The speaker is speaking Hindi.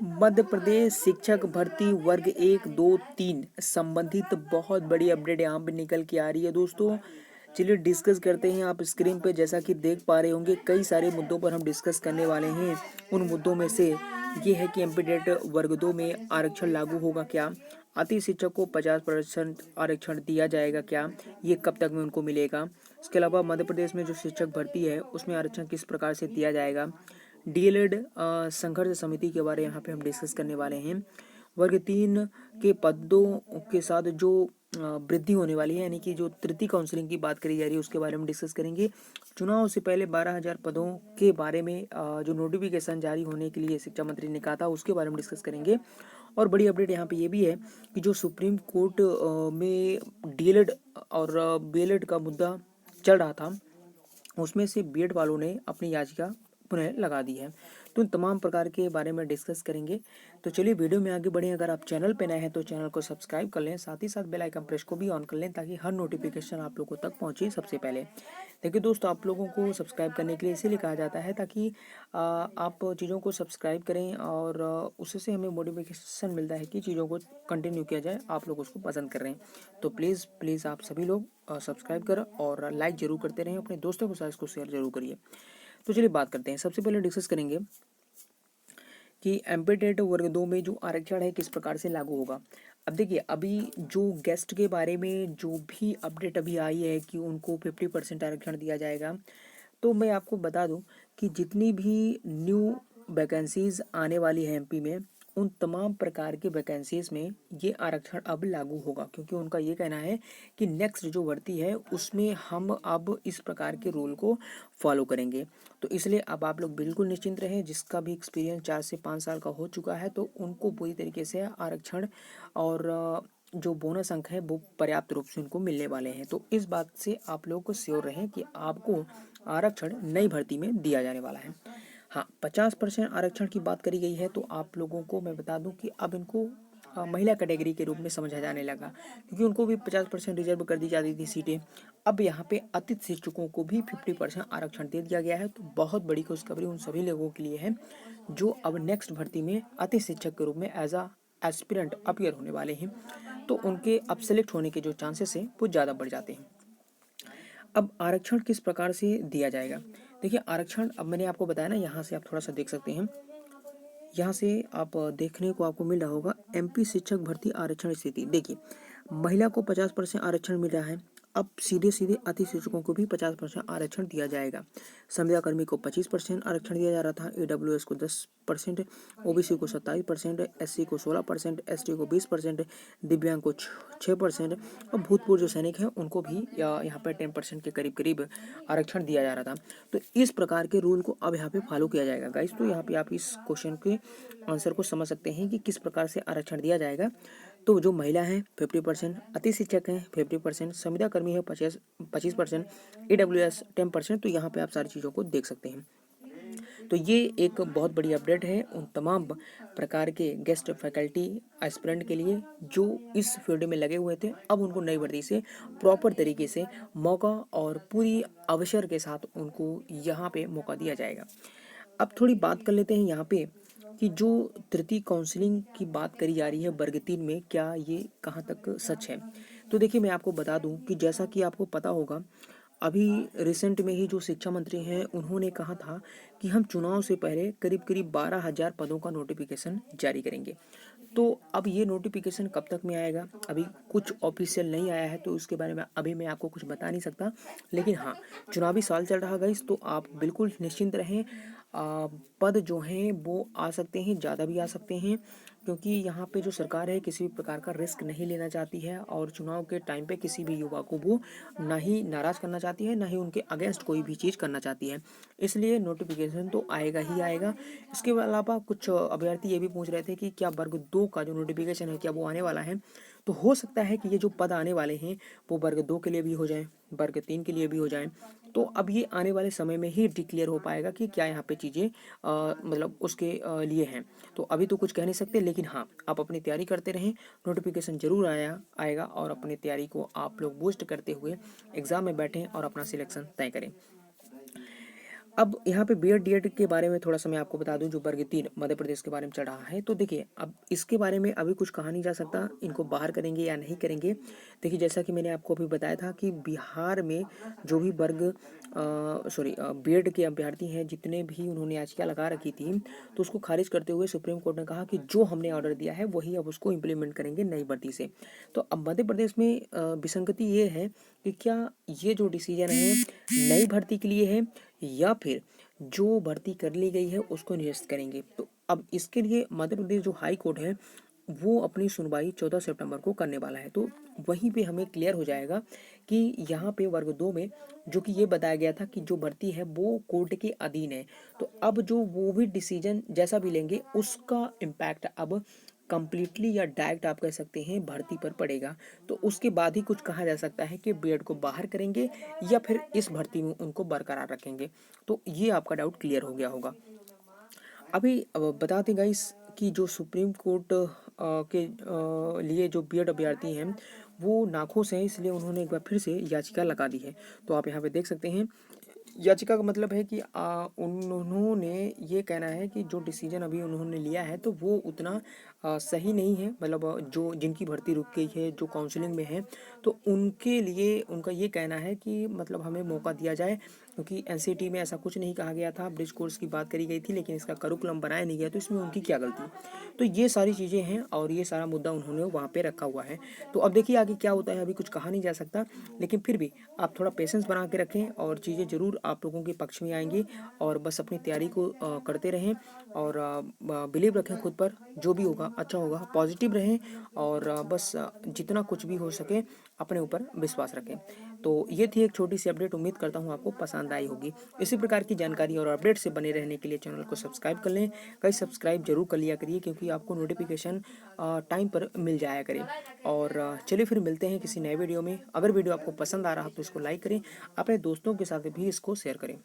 मध्य प्रदेश शिक्षक भर्ती वर्ग 1, 2, 3 संबंधित बहुत बड़ी अपडेट यहाँ पे निकल के आ रही है दोस्तों। चलिए डिस्कस करते हैं। आप स्क्रीन पे जैसा कि देख पा रहे होंगे कई सारे मुद्दों पर हम डिस्कस करने वाले हैं। उन मुद्दों में से ये है कि एमपीडेट वर्ग 2 में आरक्षण लागू होगा क्या, अति शिक्षक को 50% आरक्षण दिया जाएगा क्या, ये कब तक में उनको मिलेगा। इसके अलावा मध्य प्रदेश में जो शिक्षक भर्ती है उसमें आरक्षण किस प्रकार से दिया जाएगा। डीएलएड संघर्ष समिति के बारे में यहाँ पे हम डिस्कस करने वाले हैं। वर्ग 3 के पदों के साथ जो वृद्धि होने वाली है, यानी कि जो तृतीय काउंसलिंग की बात करी जा रही है उसके बारे में डिस्कस करेंगे। चुनाव से पहले 12,000 पदों के बारे में जो नोटिफिकेशन जारी होने के लिए शिक्षा मंत्री ने कहा था उसके बारे में डिस्कस करेंगे। और बड़ी अपडेट यहाँ पे ये भी है कि जो सुप्रीम कोर्ट में डीएलएड और बीएलएड का मुद्दा चल रहा था उसमें से बीएड वालों ने अपनी याचिका पुनः लगा दी है। तो इन तमाम प्रकार के बारे में डिस्कस करेंगे। तो चलिए वीडियो में आगे बढ़ें। अगर आप चैनल पे नए हैं तो चैनल को सब्सक्राइब कर लें, साथ ही साथ बेल आइकन प्रेस को भी ऑन कर लें ताकि हर नोटिफिकेशन आप लोगों तक पहुंचे सबसे पहले। देखिए दोस्तों, आप लोगों को सब्सक्राइब करने के लिए इसीलिए कहा जाता है ताकि आप चीज़ों को सब्सक्राइब करें और उससे हमें मोटिवेशन मिलता है कि चीज़ों को कंटिन्यू किया जाए, आप लोग उसको पसंद कर रहे हैं। तो प्लीज़ प्लीज़ आप सभी लोग सब्सक्राइब करें और लाइक जरूर करते रहें, अपने दोस्तों के साथ इसको शेयर जरूर करिए। तो चलिए बात करते हैं। सबसे पहले डिस्कस करेंगे कि एमपीटेट वर्ग 2 में जो आरक्षण है किस प्रकार से लागू होगा। अब देखिए, अभी जो गेस्ट के बारे में जो भी अपडेट अभी आई है कि उनको 50% आरक्षण दिया जाएगा, तो मैं आपको बता दूं कि जितनी भी न्यू वैकेंसीज आने वाली है एमपी में, उन तमाम प्रकार के वैकेंसीज में ये आरक्षण अब लागू होगा, क्योंकि उनका ये कहना है कि नेक्स्ट जो भर्ती है उसमें हम अब इस प्रकार के रूल को फॉलो करेंगे। तो इसलिए अब आप लोग बिल्कुल निश्चिंत रहें। जिसका भी एक्सपीरियंस 4 से 5 साल का हो चुका है तो उनको पूरी तरीके से आरक्षण और जो बोनस अंक है वो पर्याप्त रूप से उनको मिलने वाले हैं। तो इस बात से आप लोग को श्योर रहें कि आपको आरक्षण नई भर्ती में दिया जाने वाला है। हाँ, 50% आरक्षण की बात करी गई है तो आप लोगों को मैं बता दूं कि अब इनको महिला कैटेगरी के रूप में समझा जाने लगा, क्योंकि उनको भी 50% रिजर्व कर दी जाती थी सीटें। अब यहाँ पे अतिथि शिक्षकों को भी 50% आरक्षण दे दिया गया है। तो बहुत बड़ी खुशखबरी उन सभी लोगों के लिए है जो अब नेक्स्ट भर्ती में अतिथि शिक्षक के रूप में एज अ एस्पिरेंट अपीयर होने वाले हैं। तो उनके अब सेलेक्ट होने के जो चांसेस हैं वो ज़्यादा बढ़ जाते हैं। अब आरक्षण किस प्रकार से दिया जाएगा। देखिए, आरक्षण अब मैंने आपको बताया ना, यहाँ से आप थोड़ा सा देख सकते हैं। यहाँ से आप देखने को आपको मिल रहा होगा एमपी शिक्षक भर्ती आरक्षण स्थिति। देखिए, महिला को 50% आरक्षण मिल रहा है। अब सीधे सीधे अति शिक्षकों को भी 50% आरक्षण दिया जाएगा। संविदा कर्मी को 25% आरक्षण दिया जा रहा था, एडब्ल्यूएस को 10%, ओबीसी को 27%, एससी को 16%, एसटी को 20%, दिव्यांग को 6% और भूतपूर्व जो सैनिक हैं उनको भी यहाँ पर 10% के करीब करीब आरक्षण दिया जा रहा था। तो इस प्रकार के रूल को अब यहाँ पे फॉलो किया जाएगा गाइस। तो यहाँ पे आप इस क्वेश्चन के आंसर को समझ सकते हैं कि किस प्रकार से आरक्षण दिया जाएगा। तो जो महिला है 50%, अति शिक्षक हैं 50%, संविदा कर्मी है 25%, ईडब्ल्यूएस 10%। तो यहाँ पे आप सारी चीज़ों को देख सकते हैं। तो ये एक बहुत बड़ी अपडेट है उन तमाम प्रकार के गेस्ट फैकल्टी एस्पिरेंट के लिए जो इस फील्ड में लगे हुए थे। अब उनको नई भर्ती से प्रॉपर तरीके से मौका और पूरी अवसर के साथ उनको यहाँ पे मौका दिया जाएगा। अब थोड़ी बात कर लेते हैं यहाँ पे कि जो तृतीय काउंसलिंग की बात करी जा रही है वर्ग 3 में, क्या ये कहाँ तक सच है। तो देखिए, मैं आपको बता दूं कि जैसा कि आपको पता होगा, अभी रिसेंट में ही जो शिक्षा मंत्री हैं उन्होंने कहा था कि हम चुनाव से पहले करीब करीब 12,000 पदों का नोटिफिकेशन जारी करेंगे। तो अब ये नोटिफिकेशन कब तक में आएगा, अभी कुछ ऑफिशियल नहीं आया है, तो उसके बारे में अभी मैं आपको कुछ बता नहीं सकता। लेकिन हाँ, चुनावी साल चल रहा गाइस, तो आप बिल्कुल निश्चिंत रहें। पद जो हैं वो आ सकते हैं, ज़्यादा भी आ सकते हैं, क्योंकि यहाँ पे जो सरकार है किसी भी प्रकार का रिस्क नहीं लेना चाहती है और चुनाव के टाइम पे किसी भी युवा को वो ना ही नाराज़ करना चाहती है, ना ही उनके अगेंस्ट कोई भी चीज़ करना चाहती है। इसलिए नोटिफिकेशन तो आएगा ही आएगा। इसके अलावा कुछ अभ्यर्थी ये भी पूछ रहे थे कि क्या वर्ग 2 का जो नोटिफिकेशन है क्या वो आने वाला है। तो हो सकता है कि ये जो पद आने वाले हैं वो वर्ग 2 के लिए भी हो जाएं, वर्ग 3 के लिए भी हो जाएं। तो अब ये आने वाले समय में ही डिक्लेयर हो पाएगा कि क्या यहाँ पे चीज़ें मतलब उसके लिए हैं। तो अभी तो कुछ कह नहीं सकते, लेकिन हाँ, आप अपनी तैयारी करते रहें, नोटिफिकेशन जरूर आएगा और अपनी तैयारी को आप लोग बूस्ट करते हुए एग्ज़ाम में बैठें और अपना सिलेक्शन तय करें। अब यहाँ पे बीएड डीएड के बारे में थोड़ा सा मैं आपको बता दूं, जो वर्ग 3 मध्य प्रदेश के बारे में चढ़ रहा है। तो देखिए, अब इसके बारे में अभी कुछ कहा नहीं जा सकता, इनको बाहर करेंगे या नहीं करेंगे। देखिए, जैसा कि मैंने आपको अभी बताया था कि बिहार में जो भी वर्ग बीएड के अभ्यर्थी हैं, जितने भी उन्होंने याचिका लगा रखी थी, तो उसको खारिज करते हुए सुप्रीम कोर्ट ने कहा कि जो हमने ऑर्डर दिया है वही अब उसको इम्प्लीमेंट करेंगे नई भर्ती से। तो अब मध्य प्रदेश में विसंगति ये है कि क्या ये जो डिसीजन है नई भर्ती के लिए है या फिर जो भर्ती कर ली गई है उसको निरस्त करेंगे। तो अब इसके लिए मध्य प्रदेश जो हाई कोर्ट है वो अपनी सुनवाई 14 सितंबर को करने वाला है। तो वहीं पे हमें क्लियर हो जाएगा कि यहाँ पे वर्ग 2 में जो कि ये बताया गया था कि जो भर्ती है वो कोर्ट के अधीन है, तो अब जो वो भी डिसीजन जैसा भी लेंगे उसका इम्पैक्ट अब कंप्लीटली या डायरेक्ट आप कह सकते हैं भर्ती पर पड़ेगा। तो उसके बाद ही कुछ कहा जा सकता है कि बीएड को बाहर करेंगे या फिर इस भर्ती में उनको बरकरार रखेंगे। तो ये आपका डाउट क्लियर हो गया होगा। अभी बता दें गाइस कि जो सुप्रीम कोर्ट के लिए जो बीएड अभ्यर्थी हैं वो नाखुश हैं, इसलिए उन्होंने एक बार फिर से याचिका लगा दी है। तो आप यहाँ पे देख सकते हैं, याचिका का मतलब है कि उन्होंने ये कहना है कि जो डिसीजन अभी उन्होंने लिया है तो वो उतना सही नहीं है। मतलब जो जिनकी भर्ती रुक गई है, जो काउंसलिंग में है, तो उनके लिए उनका ये कहना है कि मतलब हमें मौका दिया जाए, क्योंकि एनसीटी में ऐसा कुछ नहीं कहा गया था। ब्रिज कोर्स की बात करी गई थी लेकिन इसका करिकुलम बनाया नहीं गया, तो इसमें उनकी क्या गलती। तो ये सारी चीज़ें हैं और ये सारा मुद्दा उन्होंने वहाँ पे रखा हुआ है। तो अब देखिए आगे क्या होता है, अभी कुछ कहा नहीं जा सकता, लेकिन फिर भी आप थोड़ा पेशेंस बना के रखें और चीज़ें ज़रूर आप लोगों के पक्ष में आएंगी। और बस अपनी तैयारी को करते रहें और बिलीव रखें खुद पर, जो भी होगा अच्छा होगा, पॉजिटिव रहें और बस जितना कुछ भी हो सके अपने ऊपर विश्वास रखें। तो ये थी एक छोटी सी अपडेट, उम्मीद करता हूँ आपको पसंद आई होगी। इसी प्रकार की जानकारी और अपडेट से बने रहने के लिए चैनल को सब्सक्राइब कर लें। कई सब्सक्राइब जरूर कर लिया करिए, क्योंकि आपको नोटिफिकेशन टाइम पर मिल जाया करे। और चलिए फिर मिलते हैं किसी नए वीडियो में। अगर वीडियो आपको पसंद आ रहा तो इसको लाइक करें, अपने दोस्तों के साथ भी इसको शेयर करें।